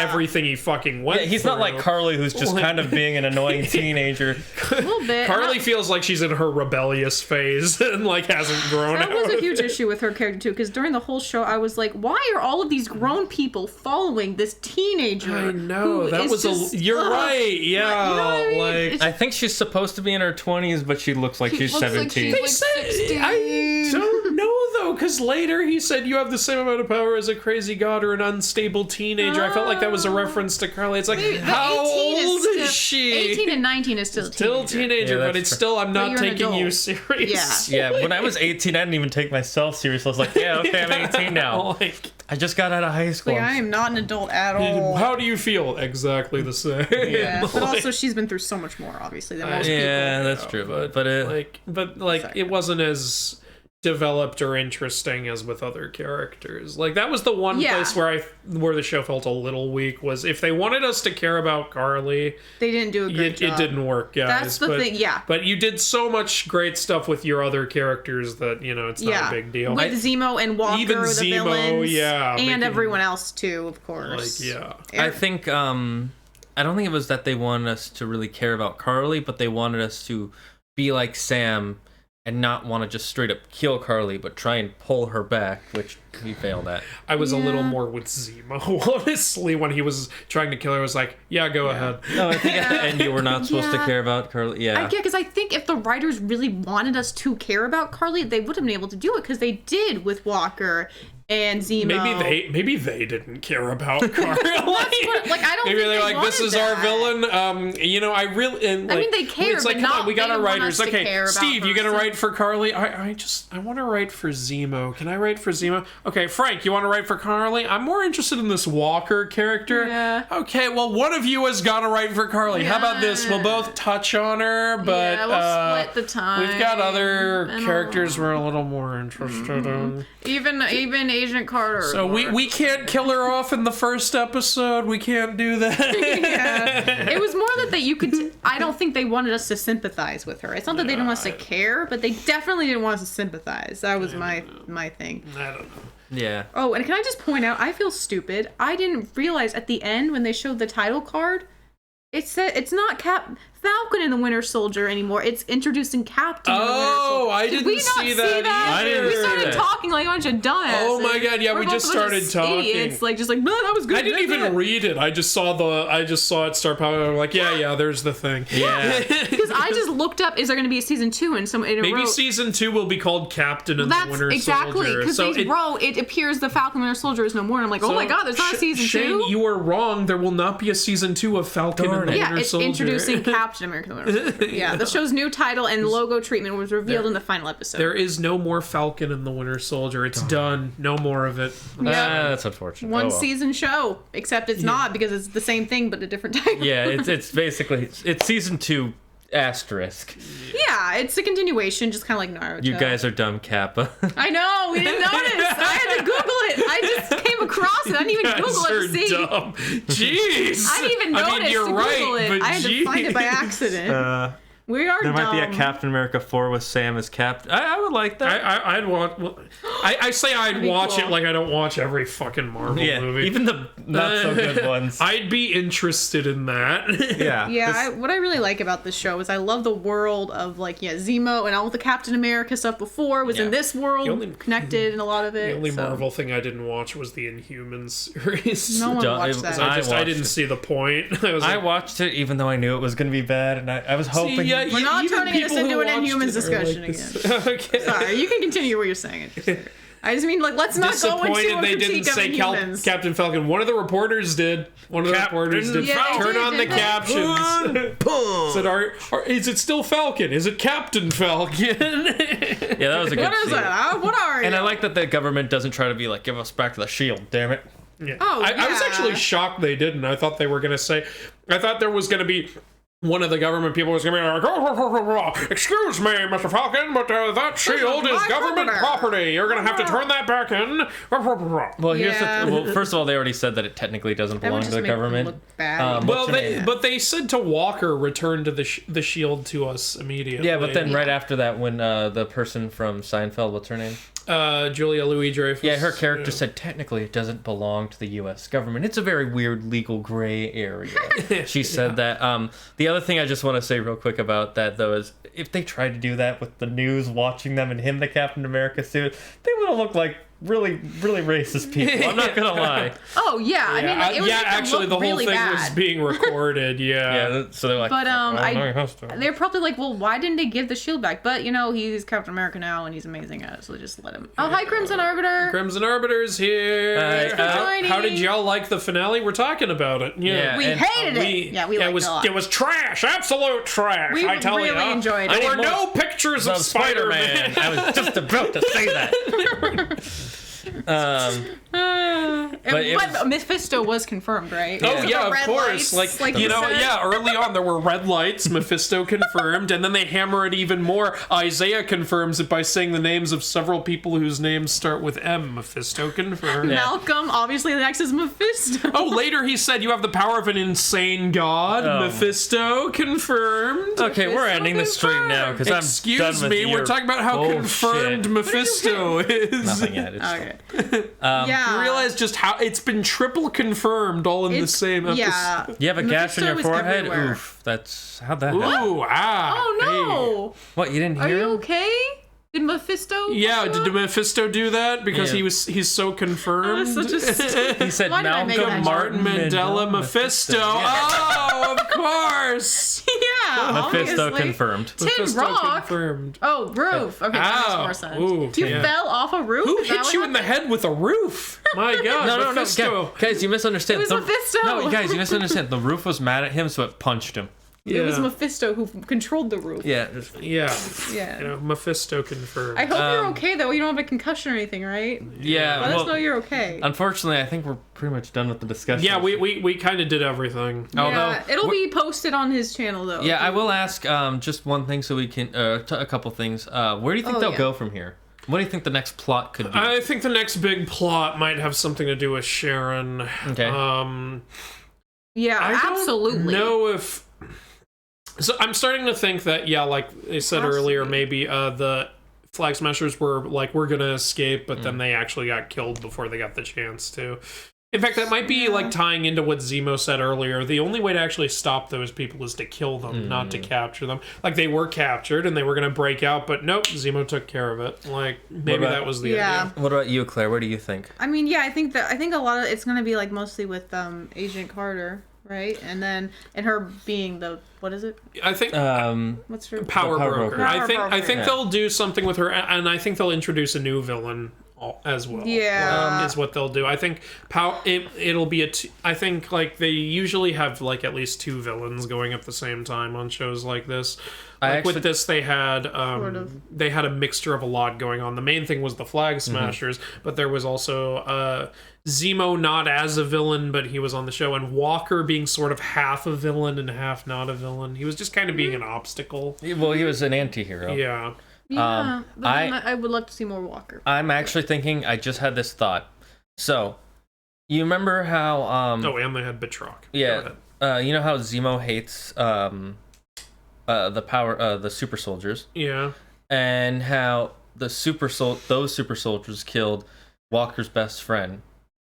Everything he fucking went He's through. not like Carly, who's just kind of being an annoying teenager. A little bit. Carly feels like she's in her rebellious phase and like hasn't grown That out. was a huge issue with her character too, because during the whole show I was like, why are all of these grown people following this teenager? I know, that was just, you're right, yeah. You know what I mean? Like, I think she's supposed to be in her 20s, but she looks like she's looks like 17. she's like 16. I don't know though, because later he said you have the same amount of power as a crazy god or an unstable teenager. I felt like that was a reference to Carly. It's like, how old is she? 18 and 19 is still teenager, Yeah, but it's still, I'm not you're an taking you adult. serious. Yeah, when I was 18, I didn't even take myself seriously. I was like, yeah, okay, I'm 18 now. Like, I just got out of high school. Like, I am not an adult at all. how do you feel? Exactly the same. Yeah, but also she's been through so much more, obviously, than most Yeah, people. that's true, but it wasn't as developed or interesting as with other characters. Like, that was the one place where the show felt a little weak, was if they wanted us to care about Carly, they didn't do a great job. It didn't work, guys. That's the thing, yeah. But you did so much great stuff with your other characters that, it's not a big deal. With Zemo and Walker, even the Zemo, villains, and everyone else too, of course. I think I don't think it was that they wanted us to really care about Carly, but they wanted us to be like Sam and not want to just straight up kill Carly, but try and pull her back, which we failed at. I was a little more with Zemo, honestly, when he was trying to kill her. I was like, go ahead. No, I think at the end you were not supposed to care about Carly. Yeah. Because I think if the writers really wanted us to care about Carly, they would have been able to do it, because they did with Walker and Zemo. Maybe they didn't care about Carly. I don't. Maybe think they're like, this is our villain. I really. And, I mean, they care, it's like, but come not. on, we got they our want writers. us to Okay, care about Steve, her, you gonna so- write for Carly? I want to write for Zemo. Can I write for Zemo? Okay, Frank, you want to write for Carly? I'm more interested in this Walker character. Yeah. Okay, well, one of you has got to write for Carly. How about this? We'll both touch on her, but we'll split the time. we've got other characters we're a little more interested in. Even Agent Carter. So we can't kill her off in the first episode. We can't do that. It was more that you could. I don't think they wanted us to sympathize with her. It's not that they didn't want us to care, but they definitely didn't want us to sympathize. That was my thing. I don't know. Yeah. Oh, and can I just point out, I feel stupid. I didn't realize at the end when they showed the title card, it said it's not Falcon and the Winter Soldier anymore. It's introducing Captain. Oh, I didn't we not see that I didn't We see started that. talking like a bunch of dumbasses. Oh my god, yeah, We're we both just a bunch of started talking. idiots, no, that was good. I didn't even read it. I just saw it start popping up. I'm like, yeah, there's the thing. Yeah. Because I just looked up, is there going to be a season 2? And Maybe season 2 will be called Captain and the Winter exactly, Soldier. because they wrote, it appears the Falcon Winter Soldier is no more. And I'm like, oh my god, there's not a season 2? Shane, you were wrong. There will not be a season 2 of Falcon and the Yeah, Winter it's Soldier. introducing Captain Captain America: The Winter Soldier. Yeah, the show's new title and logo treatment was revealed in the final episode. There is no more Falcon in the Winter Soldier. It's done. No more of it. That's unfortunate. One season show, except it's not because it's the same thing but a different title. Yeah, it's basically it's season 2 asterisk. Yeah, it's a continuation, just kind of like Naruto. You guys are dumb, Kappa. I know, we didn't notice. I had to Google it. I just came across it. I didn't even Google it to see. Dumb. Jeez. I didn't even notice you're to Google right, it. but I had to find it by accident. We are There dumb. might be a Captain America 4 with Sam as Captain. I would like that. I'd watch. I say I'd be watch cool. it like I don't watch every fucking Marvel movie. Even the not so good ones. I'd be interested in that. Yeah. Yeah, what I really like about this show is I love the world of Zemo and all the Captain America stuff before was in this world, connected in a lot of it. The only so. Marvel thing I didn't watch was the Inhumans series. No one watched that. I didn't see the point. I watched it even though I knew it was going to be bad, and I was hoping. We're not turning this into an Inhumans discussion again. Okay. Sorry, you can continue what you're saying. I just mean, let's not go into a they critique didn't say of Inhumans. Captain Falcon. One of the reporters did. One of the reporters did. Yeah, Turn they on the did, captions. Said, is it still Falcon? Is it Captain Falcon? Yeah, that was a good What is scene. that? What are you? And I like that the government doesn't try to be like, give us back to the shield, damn it. Yeah. Oh, I was yeah. actually shocked they didn't. I thought they were going to say, I thought there was going to be one of the government people was going to be like, excuse me, Mr. Falcon, but that shield is government property. You're going to have to turn that back in. Well, here's well, first of all, they already said that it technically doesn't belong to the government. Look bad. Well, they said to Walker, return to the shield to us immediately. Yeah, but then right after that, when the person from Seinfeld, what's her name? Julia Louis-Dreyfus. Yeah, her character said technically it doesn't belong to the U.S. government. It's a very weird legal gray area. She said that. The other thing I just want to say real quick about that, though, is if they tried to do that with the news watching them and him, the Captain America suit, they would have looked like really, really racist people. I'm not gonna lie. Oh yeah, I mean, it was actually, the whole really thing bad. was being recorded. Yeah. So they're like, But no, they're probably like, well, why didn't they give the shield back? But he's Captain America now, and he's amazing at it, so just let him. Oh, hi, Crimson Arbiter. Crimson Arbiter's here. How did y'all like the finale? We're talking about it. Yeah, we hated it. We liked it a lot. It was trash, absolute trash. We tell you, really enjoyed it. There were no pictures of Spider-Man. I was just about to say that. But Mephisto was confirmed, right? Oh yeah, of red course. lights, Like you said. early on there were red lights. Mephisto confirmed, and then they hammer it even more. Isaiah confirms it by saying the names of several people whose names start with M. Mephisto confirmed. Malcolm, obviously the next is Mephisto. Oh, later he said you have the power of an insane god. Mephisto confirmed. Okay, we're ending the stream now because I'm Excuse done with me, we're talking about how confirmed Mephisto is. Nothing yet. It's Okay. You realize just how it's been triple confirmed all in the same episode. Yeah. You have a gash on your Mephisto is forehead? everywhere. Oof, that's how'd that happen? Ooh, Oh no! What, you didn't Are hear you him? okay? Did Mephisto? Yeah, did Mephisto do that? Because he's so confirmed. He said Why did I make Malcolm that Martin Mandela Mephisto. Oh, of course. Yeah. Mephisto obviously. confirmed. Tin Mephisto Rock. confirmed. Oh, roof. Okay, that makes more sense. Ooh, you yeah. fell off a roof? Who Is that hit what you in the happened? head with a roof? My God, No, Mephisto. guys, you misunderstand. It was Mephisto. No, guys, you misunderstand. The roof was mad at him, so it punched him. It was Mephisto who controlled the roof. Yeah. Yeah. Yeah. You know, Mephisto confirmed. I hope you're okay, though. You don't have a concussion or anything, right? Yeah. Let us know you're okay. Unfortunately, I think we're pretty much done with the discussion. Yeah, we kind of did everything. Yeah, it'll be posted on his channel, though. Yeah, I will ask just one thing so we can... a couple things. Where do you think they'll go from here? What do you think the next plot could be? I think the next big plot might have something to do with Sharon. Okay. Yeah, absolutely. No, if... So I'm starting to think that, like I said earlier, maybe the Flag Smashers were like, we're gonna escape, but then they actually got killed before they got the chance to. In fact, that might be like tying into what Zemo said earlier. The only way to actually stop those people is to kill them, not to capture them. Like, they were captured and they were gonna break out, but nope, Zemo took care of it. Like, maybe that was the idea. What about you, Claire? What do you think? I mean, I think a lot of it's gonna be like mostly with Agent Carter, right? And her being the, what is it? I think What's her Power Broker. Power I think Broker. they'll do something with her, and I think they'll introduce a new villain. as well. Yeah. Is what they'll do. I think it'll be I think like they usually have like at least 2 villains going at the same time on shows like this. With this, they had they had a mixture of a lot going on. The main thing was the Flag Smashers, but there was also Zemo not as a villain, but he was on the show, and Walker being sort of half a villain and half not a villain. He was just kind of being an obstacle. Well, he was an anti-hero. Yeah. Yeah, but I would love to see more Walker. I'm actually thinking, I just had this thought. So, you remember how... and they had Batroc. Yeah. You know how Zemo hates the super soldiers? Yeah. And how those super soldiers killed Walker's best friend,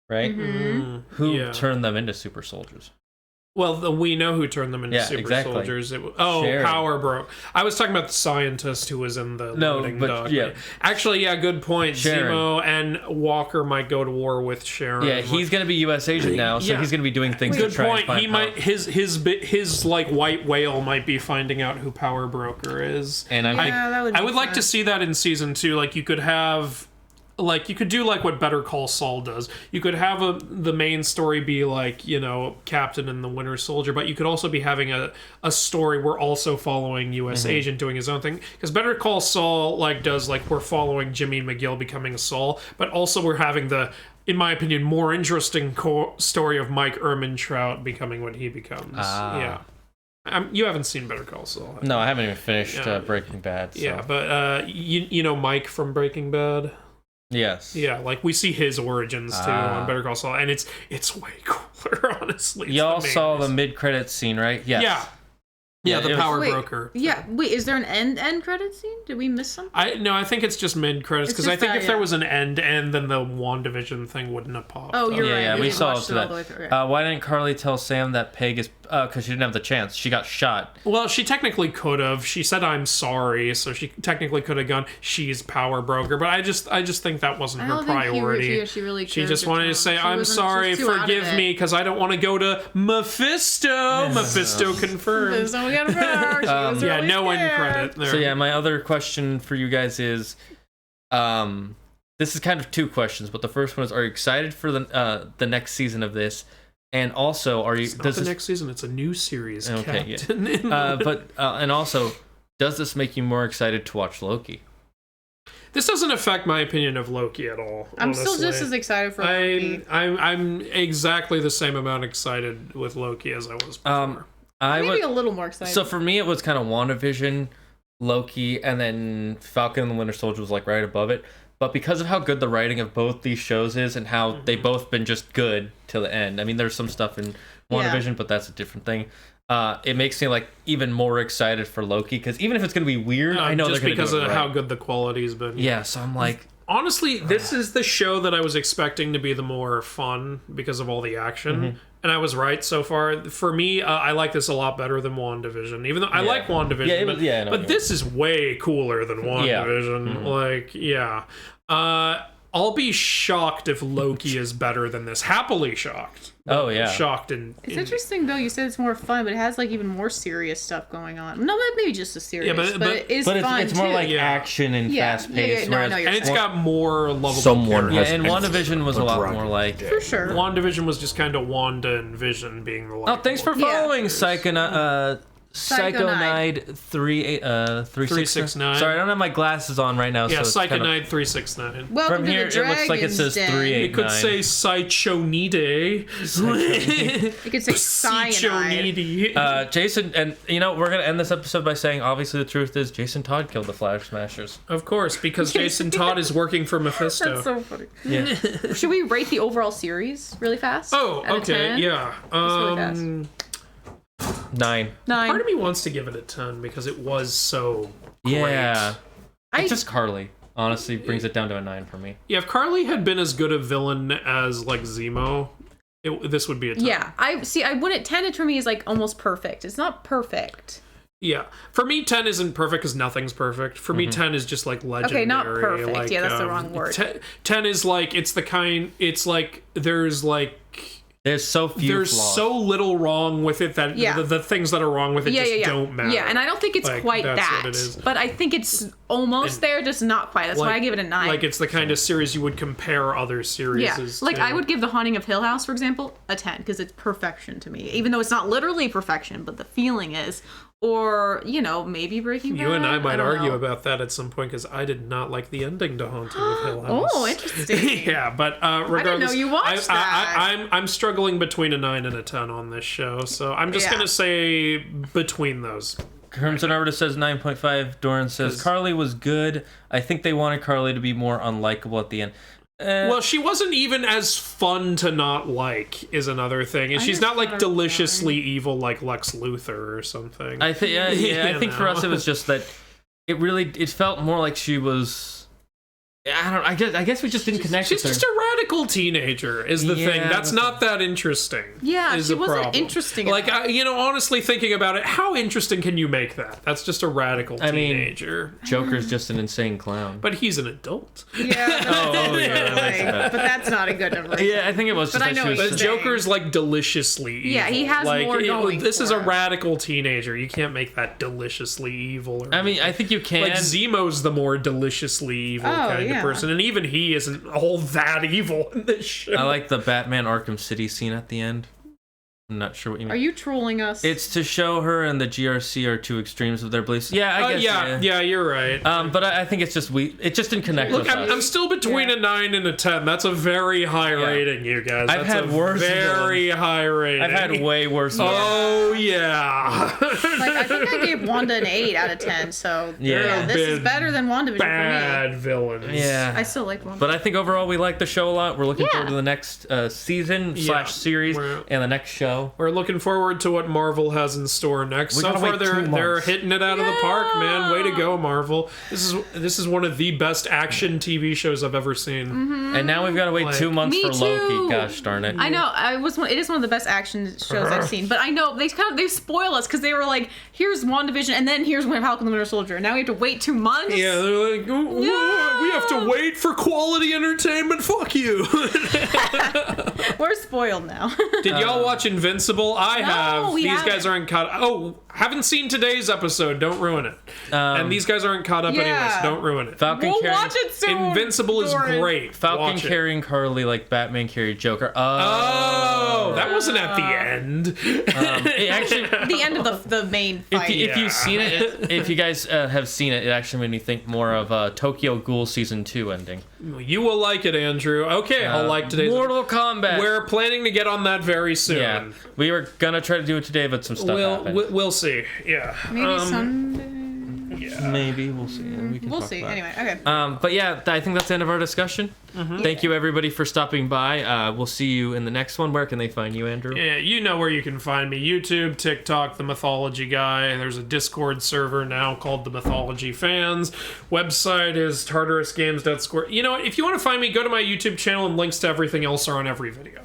right? Mm-hmm. Who turned them into super soldiers? Well, we know who turned them into super soldiers. Sharon. Power broke. I was talking about the scientist who was in the loading dock. Yeah. Actually, yeah, good point. Sharon. Zemo and Walker might go to war with Sharon. Yeah, he's going to be U.S. agent now, so he's going to be doing things to try and find He might his like white whale might be finding out who Power Broker is. And I would like to see that in season 2. Like you could have. Like, you could do, like, what Better Call Saul does. You could have the main story be, like, you know, Captain and the Winter Soldier, but you could also be having a story we're also following U.S. Agent doing his own thing. Because Better Call Saul, like, does, like, we're following Jimmy McGill becoming a Saul, but also we're having the, in my opinion, more interesting story of Mike Ehrmantraut becoming what he becomes. Yeah. You haven't seen Better Call Saul. No, I haven't even finished Breaking Bad. So. Yeah, but you know Mike from Breaking Bad? Yes. Yeah, like we see his origins too on Better Call Saul, and it's way cooler, honestly. Y'all saw the mid-credits scene, right? Yes. Yeah, the Power Broker. Yeah, wait, is there an end credit scene? Did we miss something? I think it's just mid credits because I think if there was an end, then the WandaVision thing wouldn't have popped. Oh, you're right. Yeah, we saw it all the way through. Right. Why didn't Carly tell Sam that Peg is? Because she didn't have the chance. She got shot. Well, she technically could have. She said, "I'm sorry," so she technically could have gone. She's Power Broker, but I just think that wasn't her priority. She really. She just wanted to say, "I'm sorry, forgive me," because I don't want to go to Mephisto. Mephisto confirmed. So we got her. No end credit there. So yeah, my other question for you guys is, this is kind of 2 questions, but the first one is: are you excited for the next season of this? And also, are you? It's not the next season. It's a new series. Okay, Captain. Yeah. And also, does this make you more excited to watch Loki? This doesn't affect my opinion of Loki at all. I'm still just as excited for Loki. I'm exactly the same amount excited with Loki as I was before. Maybe a little more excited. So for me, it was kind of WandaVision, Loki, and then Falcon and the Winter Soldier was like right above it. But because of how good the writing of both these shows is and how they both been just good till the end. I mean, there's some stuff in WandaVision, but that's a different thing. It makes me like even more excited for Loki because even if it's gonna be weird, I know just they're gonna because do it of right. how good the quality's been. Yeah, so I'm like, honestly, this is the show that I was expecting to be the more fun because of all the action. And I was right so far. For me, I like this a lot better than WandaVision. Even though I like WandaVision, but this is way cooler than WandaVision. I'll be shocked if Loki is better than this. Happily shocked. Oh yeah, shocked It's interesting though. You said it's more fun, but it has like even more serious stuff going on. No, maybe just as serious. But it is fun it's more too. like action and fast paced. And it's got more lovable characters. And WandaVision was a lot more like for sure. WandaVision was just kind of Wanda and Vision being the. Oh, thanks for following Psychonide 369. Sorry, I don't have my glasses on right now. Yeah, so Psychonide 369. Welcome from to here, the it looks like it says 389. It could say Psychonide. It could say cyanide. Jason, and we're gonna end this episode by saying, obviously, the truth is Jason Todd killed the Flag Smashers. Of course, because Jason Todd is working for Mephisto. That's so funny. Yeah. Should we rate the overall series really fast? Oh, okay, yeah. Really fast. 9. Part of me wants to give it a 10 because it was so great. Yeah. It's just Carly. Honestly, brings it down to a 9 for me. Yeah, if Carly had been as good a villain as like Zemo, this would be a 10. Yeah, I wouldn't. 10 for me is like almost perfect. It's not perfect. Yeah, for me, 10 isn't perfect because nothing's perfect. For me, 10 is just like legendary. Okay, not perfect. Like, yeah, that's the wrong word. 10 is like it's like there's like There's so few There's flaws. so little wrong with it that the things that are wrong with it don't matter. Yeah, and I don't think it's quite that's that. what it is. But I think it's almost there, just not quite. That's why I give it a 9. Like, it's the kind of series you would compare other series like to. I would give The Haunting of Hill House, for example, a 10 because it's perfection to me. Even though it's not literally perfection, but the feeling is. Or, maybe Breaking Bad. You and I might don't argue know. about that at some point because I did not like the ending to Haunting of Hill House. Oh, interesting. Yeah, but regardless, I didn't know you watched that. I'm struggling between a 9 and a 10 on this show, so I'm just gonna say between those. Crimson Arbiter says 9.5. Doran says Carly was good. I think they wanted Carly to be more unlikable at the end. Well, she wasn't even as fun to not like, is another thing. And she's not like deliciously evil like Lex Luthor or something. I think, I think for us it was just that it felt more like she was. I guess we just didn't connect She's with her. just a radical teenager, is the thing. That's not that interesting. Yeah, is she the wasn't problem. interesting. Like, honestly thinking about it, how interesting can you make that? That's just a radical teenager. Joker's just an insane clown. But he's an adult. Yeah. But that's not a good number. Yeah, I think it was just But I know what But you're Joker's like deliciously evil. Yeah, he has more going This is for a him. radical teenager. You can't make that deliciously evil. Or I mean, I think you can. like Zemo's the more deliciously evil kind of person, and even he isn't all that evil in this show. I like the Batman Arkham City scene at the end. I'm not sure what you mean. Are you trolling us? It's to show her and the GRC are two extremes of their beliefs. Yeah, I guess. Yeah, you're right. But I think it's just it just didn't connect Look, with us. I'm still between a 9 and a 10. That's a very high rating, you guys. I've That's had worse very high rating. I've had way worse. Oh yeah. I think I gave Wanda an 8 out of 10. So Yeah. this is better than WandaVision for me. Bad villains. Yeah. I still like Wanda. But I think overall we like the show a lot. We're looking forward to the next season / series and the next show. We're looking forward to what Marvel has in store next. We So gotta far, wait 2 they're months. hitting it out of the park, man. Way to go, Marvel! This is one of the best action TV shows I've ever seen. And now we've got to wait 2 months Me for Loki. too. Gosh darn it. I know. It is one of the best action shows I've seen. But I know they spoil us because they were like, "Here's WandaVision, and then here's Falcon the Winter Soldier." Now we have to wait 2 months. Yeah, they're like, we have to wait for quality entertainment. Fuck you. We're spoiled now. Did y'all watch Invincible? I have. we These haven't. guys aren't caught. Oh, haven't seen today's episode. Don't ruin it. And these guys aren't caught up anyway, so don't ruin it. Falcon We'll carrying, watch it soon. Invincible is Doran. great. Falcon Watch it. carrying Carly like Batman carried Joker. Oh, that wasn't at the end. It actually, The end of the main fight. if you've seen it, if you guys have seen it, it actually made me think more of Tokyo Ghoul Season 2 ending. You will like it, Andrew. Okay, I'll like today's. Mortal Kombat. We're planning to get on that very soon. Yeah, we were gonna try to do it today, but some stuff happened. We'll see. Yeah. Maybe Sunday. Maybe we'll see. We can We'll talk see. about it. Anyway, okay. But yeah, I think that's the end of our discussion. Thank you everybody for stopping by. We'll see you in the next one. Where can they find you, Andrew? Yeah, you know where you can find me. YouTube, TikTok, The Mythology Guy. There's a Discord server now called The Mythology Fans. Website is tartarusgames.square. You know what? If you want to find me, go to my YouTube channel, and links to everything else are on every video.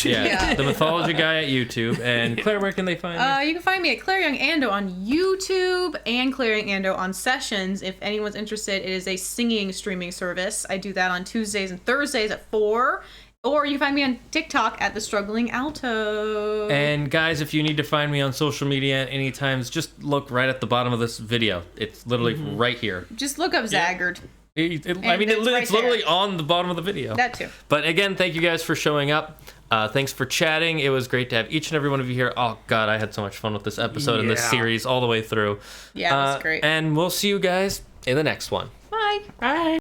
Yeah, the Mythology Guy at YouTube. And Claire, where can they find you? You can find me at Claire Young Ando on YouTube and Claire Young Ando on Sessions. If anyone's interested, it is a singing streaming service. I do that on Tuesdays and Thursdays at 4. Or you can find me on TikTok at The Struggling Alto. And guys, if you need to find me on social media at any times, just look right at the bottom of this video. It's literally right here. Just look up Zagard. It's right literally there. on the bottom of the video. That too. But again, thank you guys for showing up. Thanks for chatting. It was great to have each and every one of you here. Oh, God, I had so much fun with this episode and this series all the way through. Yeah, it was great. And we'll see you guys in the next one. Bye. Bye.